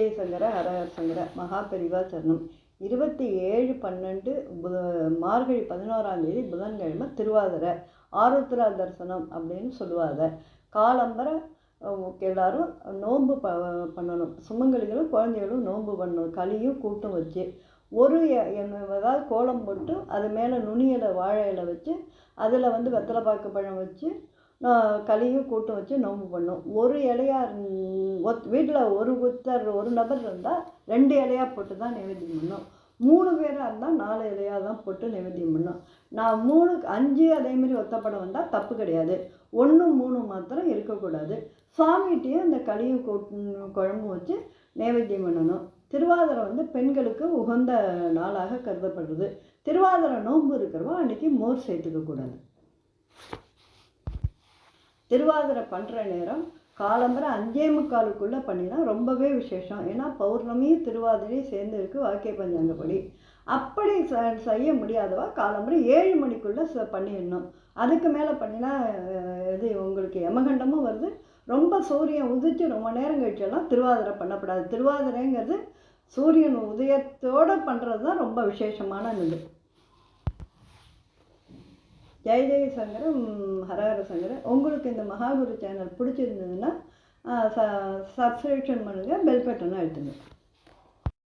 ஜெய சங்கர ஹரஹர சங்கர மகா பெரிவா சரணம். 27/12 மார்கழி 11ஆம் தேதி புதன்கிழமை திருவாதிரை ஆருத்ரா தரிசனம் அப்படின்னு சொல்லுவாங்க. காலம்பரை எல்லாரும் நோன்பு பண்ணணும். சுமங்கலிகளும் குழந்தைகளும் நோன்பு பண்ணணும். களியும் கூட்டும் வச்சு அதாவது கோலம் போட்டு அது மேலே நுனியில் வாழை இலை வச்சு அதில் வெத்தலை பாக்கு பழம் வச்சு களியும் கூட்டம் வச்சு நோன்பு பண்ணும். ஒரு இலையா வீட்டில் ஒரு நபர் இருந்தால் 2 இலையா போட்டு தான் நைவேத்தியம் பண்ணும். 3 பேராக இருந்தால் 4 இலையாக தான் போட்டு நைவேத்தியம் பண்ணும். நான் 3 5 அதேமாரி ஒத்தப்படம் வந்தால் தப்பு கிடையாது. 1 3 மாத்திரம் இருக்கக்கூடாது. சுவாமிகிட்டையும் இந்த களியும் குழம்பு வச்சு நைவேத்தியம் பண்ணணும். திருவாதிரை பெண்களுக்கு உகந்த நாளாக கருதப்படுறது. திருவாதிரை நோன்பு இருக்கிறவா அன்றைக்கி மோர் சேர்த்துக்கக்கூடாது. திருவாதிரை பண்ணுற நேரம் காலம்பரை 5:45 பண்ணினா ரொம்பவே விசேஷம். ஏன்னா பௌர்ணமியும் திருவாதிரையும் சேர்ந்து இருக்குது வாக்கிய பஞ்சாங்கப்படி. அப்படி செய்ய முடியாதவா காலம்பரை 7 மணிக்குள்ளே பண்ணிடணும். அதுக்கு மேலே பண்ணினா இது உங்களுக்கு யமகண்டமும் வருது. ரொம்ப சூரியன் உதிச்சு ரொம்ப நேரம் கழிச்செல்லாம் திருவாதிரை பண்ணக்கூடாது. திருவாதிரைங்கிறது சூரியன் உதயத்தோடு பண்ணுறது தான் ரொம்ப விசேஷமான இது. ஜெய ஜெய சங்கரம் ஹரஹர சங்கரம். உங்களுக்கு இந்த மகாகுரு சேனல் பிடிச்சிருந்ததுன்னா சப்ஸ்கிரிப்ஷன் பண்ணுங்கள், பெல் பட்டனை அழுத்துங்க.